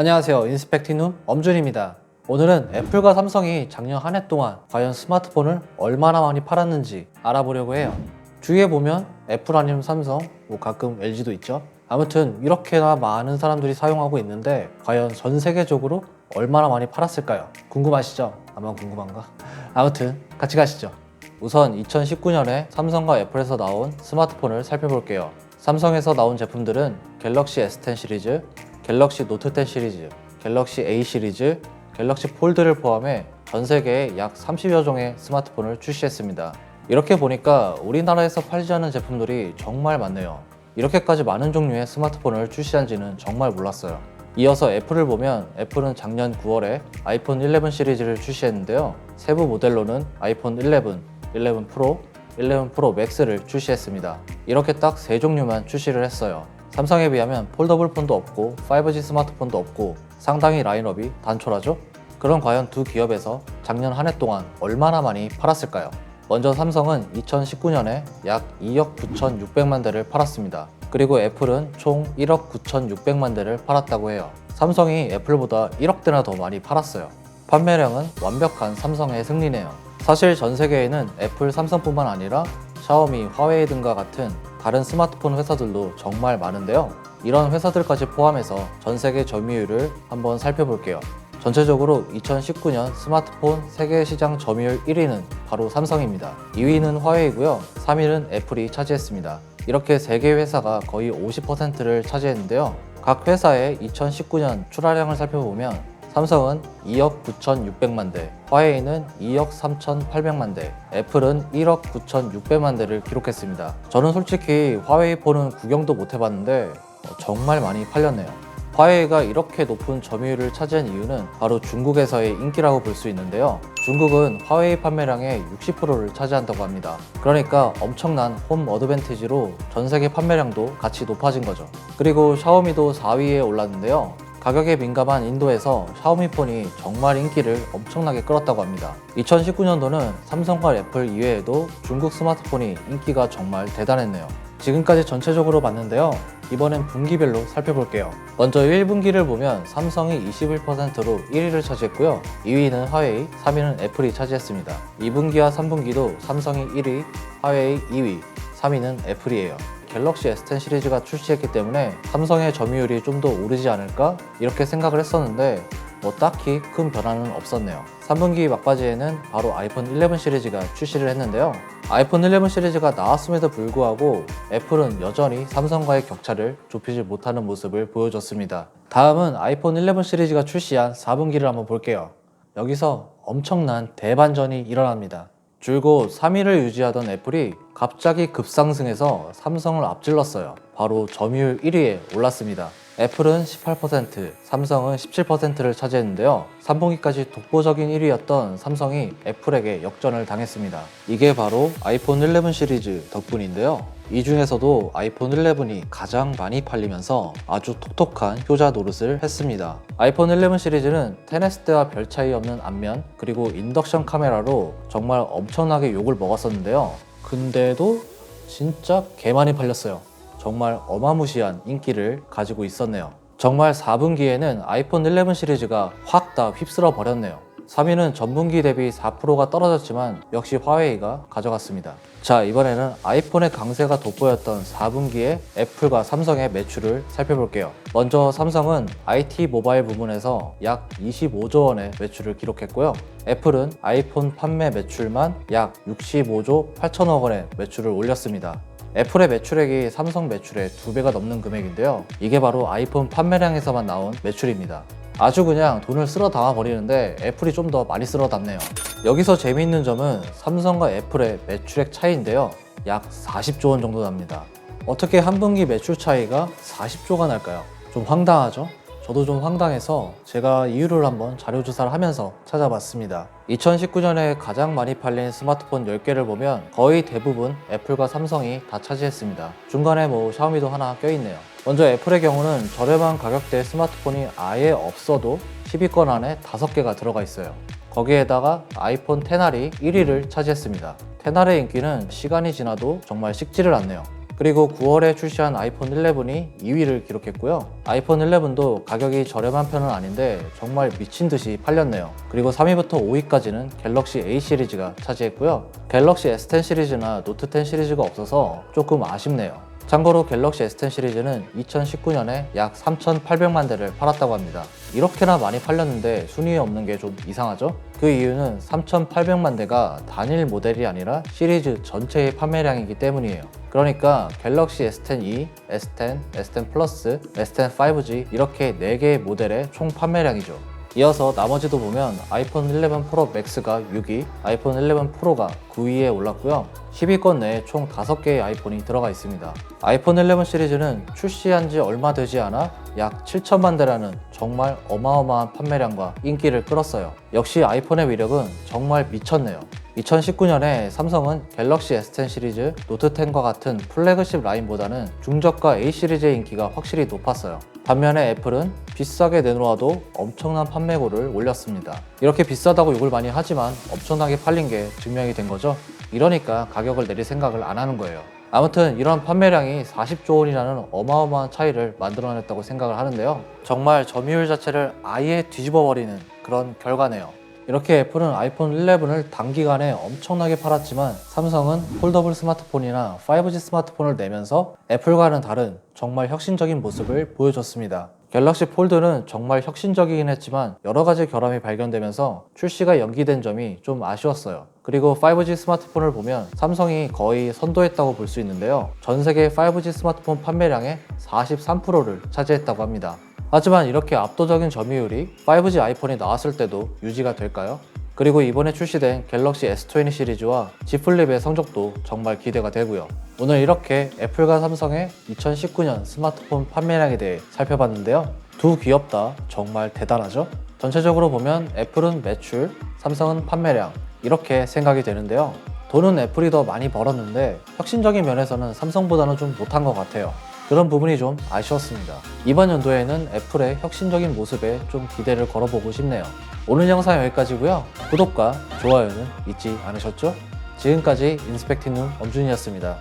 안녕하세요. 인스펙티누 엄준입니다. 오늘은 애플과 삼성이 작년 한 해 동안 과연 스마트폰을 얼마나 많이 팔았는지 알아보려고 해요. 주위에 보면 애플 아니면 삼성, 가끔 LG도 있죠. 아무튼 이렇게나 많은 사람들이 사용하고 있는데 과연 전 세계적으로 얼마나 많이 팔았을까요? 궁금하시죠? 아마 궁금한가? 아무튼 같이 가시죠. 우선 2019년에 삼성과 애플에서 나온 스마트폰을 살펴볼게요. 삼성에서 나온 제품들은 갤럭시 S10 시리즈, 갤럭시 노트 10 시리즈, 갤럭시 A 시리즈, 갤럭시 폴드를 포함해 전 세계에 약 30여 종의 스마트폰을 출시했습니다. 이렇게 보니까 우리나라에서 팔지 않은 제품들이 정말 많네요. 이렇게까지 많은 종류의 스마트폰을 출시한지는 정말 몰랐어요. 이어서 애플을 보면 애플은 작년 9월에 아이폰 11 시리즈를 출시했는데요. 세부 모델로는 아이폰 11, 11 프로, 11 프로 맥스를 출시했습니다. 이렇게 딱 3종류만 출시를 했어요. 삼성에 비하면 폴더블 폰도 없고 5G 스마트폰도 없고 상당히 라인업이 단촐하죠? 그럼 과연 두 기업에서 작년 한 해 동안 얼마나 많이 팔았을까요? 먼저 삼성은 2019년에 약 2억 9,600만 대를 팔았습니다. 그리고 애플은 총 1억 9,600만 대를 팔았다고 해요. 삼성이 애플보다 1억 대나 더 많이 팔았어요. 판매량은 완벽한 삼성의 승리네요. 사실 전 세계에는 애플, 삼성뿐만 아니라 샤오미, 화웨이 등과 같은 다른 스마트폰 회사들도 정말 많은데요. 이런 회사들까지 포함해서 전 세계 점유율을 한번 살펴볼게요. 전체적으로 2019년 스마트폰 세계 시장 점유율 1위는 바로 삼성입니다. 2위는 화웨이고요. 3위는 애플이 차지했습니다. 이렇게 3개 회사가 거의 50%를 차지했는데요. 각 회사의 2019년 출하량을 살펴보면 삼성은 2억 9,600만 대, 화웨이는 2억 3,800만 대, 애플은 1억 9,600만 대를 기록했습니다. 저는 솔직히 화웨이 폰은 구경도 못 해봤는데 정말 많이 팔렸네요. 화웨이가 이렇게 높은 점유율을 차지한 이유는 바로 중국에서의 인기라고 볼 수 있는데요. 중국은 화웨이 판매량의 60%를 차지한다고 합니다. 그러니까 엄청난 홈 어드밴티지로 전 세계 판매량도 같이 높아진 거죠. 그리고 샤오미도 4위에 올랐는데요. 가격에 민감한 인도에서 샤오미 폰이 정말 인기를 엄청나게 끌었다고 합니다. 2019년도는 삼성과 애플 이외에도 중국 스마트폰이 인기가 정말 대단했네요. 지금까지 전체적으로 봤는데요. 이번엔 분기별로 살펴볼게요. 먼저 1분기를 보면 삼성이 21%로 1위를 차지했고요. 2위는 화웨이, 3위는 애플이 차지했습니다. 2분기와 3분기도 삼성이 1위, 화웨이 2위, 3위는 애플이에요. 갤럭시 S10 시리즈가 출시했기 때문에 삼성의 점유율이 좀 더 오르지 않을까? 이렇게 생각을 했었는데 딱히 큰 변화는 없었네요. 3분기 막바지에는 바로 아이폰 11 시리즈가 출시를 했는데요. 아이폰 11 시리즈가 나왔음에도 불구하고 애플은 여전히 삼성과의 격차를 좁히지 못하는 모습을 보여줬습니다. 다음은 아이폰 11 시리즈가 출시한 4분기를 한번 볼게요. 여기서 엄청난 대반전이 일어납니다. 줄곧 3위를 유지하던 애플이 갑자기 급상승해서 삼성을 앞질렀어요. 바로 점유율 1위에 올랐습니다. 애플은 18%, 삼성은 17%를 차지했는데요. 3분기까지 독보적인 1위였던 삼성이 애플에게 역전을 당했습니다. 이게 바로 아이폰 11 시리즈 덕분인데요. 이 중에서도 아이폰 11이 가장 많이 팔리면서 아주 톡톡한 효자 노릇을 했습니다. 아이폰 11 시리즈는 10S 때와 별 차이 없는 앞면 그리고 인덕션 카메라로 정말 엄청나게 욕을 먹었었는데요. 근데도 진짜 개 많이 팔렸어요. 정말 어마무시한 인기를 가지고 있었네요. 정말 4분기에는 아이폰 11 시리즈가 확 다 휩쓸어 버렸네요. 3위는 전분기 대비 4%가 떨어졌지만 역시 화웨이가 가져갔습니다. 자, 이번에는 아이폰의 강세가 돋보였던 4분기의 애플과 삼성의 매출을 살펴볼게요. 먼저 삼성은 IT 모바일 부문에서 약 25조 원의 매출을 기록했고요. 애플은 아이폰 판매 매출만 약 65조 8천억 원의 매출을 올렸습니다. 애플의 매출액이 삼성 매출의 2배가 넘는 금액인데요. 이게 바로 아이폰 판매량에서만 나온 매출입니다. 아주 그냥 돈을 쓸어 담아 버리는데 애플이 좀 더 많이 쓸어 담네요. 여기서 재미있는 점은 삼성과 애플의 매출액 차이인데요. 약 40조 원 정도 납니다. 어떻게 한 분기 매출 차이가 40조가 날까요? 좀 황당하죠? 저도 좀 황당해서 제가 이유를 한번 자료조사를 하면서 찾아봤습니다. 2019년에 가장 많이 팔린 스마트폰 10개를 보면 거의 대부분 애플과 삼성이 다 차지했습니다. 중간에 샤오미도 하나 껴있네요. 먼저 애플의 경우는 저렴한 가격대 스마트폰이 아예 없어도 10위권 안에 5개가 들어가 있어요. 거기에다가 아이폰 XR이 1위를 차지했습니다. XR의 인기는 시간이 지나도 정말 식지를 않네요. 그리고 9월에 출시한 아이폰 11이 2위를 기록했고요. 아이폰 11도 가격이 저렴한 편은 아닌데 정말 미친 듯이 팔렸네요. 그리고 3위부터 5위까지는 갤럭시 A 시리즈가 차지했고요. 갤럭시 S10 시리즈나 노트 10 시리즈가 없어서 조금 아쉽네요. 참고로 갤럭시 S10 시리즈는 2019년에 약 3,800만 대를 팔았다고 합니다. 이렇게나 많이 팔렸는데 순위에 없는 게 좀 이상하죠? 그 이유는 3,800만 대가 단일 모델이 아니라 시리즈 전체의 판매량이기 때문이에요. 그러니까 갤럭시 S10e, S10, S10 플러스, S10 5G 이렇게 4개의 모델의 총 판매량이죠. 이어서 나머지도 보면 아이폰 11 프로 맥스가 6위, 아이폰 11 프로가 9위에 올랐고요. 10위권 내에 총 5개의 아이폰이 들어가 있습니다. 아이폰 11 시리즈는 출시한 지 얼마 되지 않아 약 7천만 대라는 정말 어마어마한 판매량과 인기를 끌었어요. 역시 아이폰의 위력은 정말 미쳤네요. 2019년에 삼성은 갤럭시 S10 시리즈, 노트 10과 같은 플래그십 라인보다는 중저가 A 시리즈의 인기가 확실히 높았어요. 반면에 애플은 비싸게 내놓아도 엄청난 판매고를 올렸습니다. 이렇게 비싸다고 욕을 많이 하지만 엄청나게 팔린 게 증명이 된 거죠. 이러니까 가격을 내릴 생각을 안 하는 거예요. 아무튼 이런 판매량이 40조 원이라는 어마어마한 차이를 만들어냈다고 생각을 하는데요. 정말 점유율 자체를 아예 뒤집어버리는 그런 결과네요. 이렇게 애플은 아이폰 11을 단기간에 엄청나게 팔았지만 삼성은 폴더블 스마트폰이나 5G 스마트폰을 내면서 애플과는 다른 정말 혁신적인 모습을 보여줬습니다. 갤럭시 폴드는 정말 혁신적이긴 했지만 여러 가지 결함이 발견되면서 출시가 연기된 점이 좀 아쉬웠어요. 그리고 5G 스마트폰을 보면 삼성이 거의 선도했다고 볼 수 있는데요. 전 세계 5G 스마트폰 판매량의 43%를 차지했다고 합니다. 하지만 이렇게 압도적인 점유율이 5G 아이폰이 나왔을 때도 유지가 될까요? 그리고 이번에 출시된 갤럭시 S20 시리즈와 Z 플립의 성적도 정말 기대가 되고요. 오늘 이렇게 애플과 삼성의 2019년 스마트폰 판매량에 대해 살펴봤는데요. 두 기업 다 정말 대단하죠? 전체적으로 보면 애플은 매출, 삼성은 판매량 이렇게 생각이 되는데요. 돈은 애플이 더 많이 벌었는데 혁신적인 면에서는 삼성보다는 좀 못한 것 같아요. 그런 부분이 좀 아쉬웠습니다. 이번 연도에는 애플의 혁신적인 모습에 좀 기대를 걸어보고 싶네요. 오늘 영상 여기까지고요. 구독과 좋아요는 잊지 않으셨죠? 지금까지 인스펙티눔 엄준이었습니다.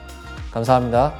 감사합니다.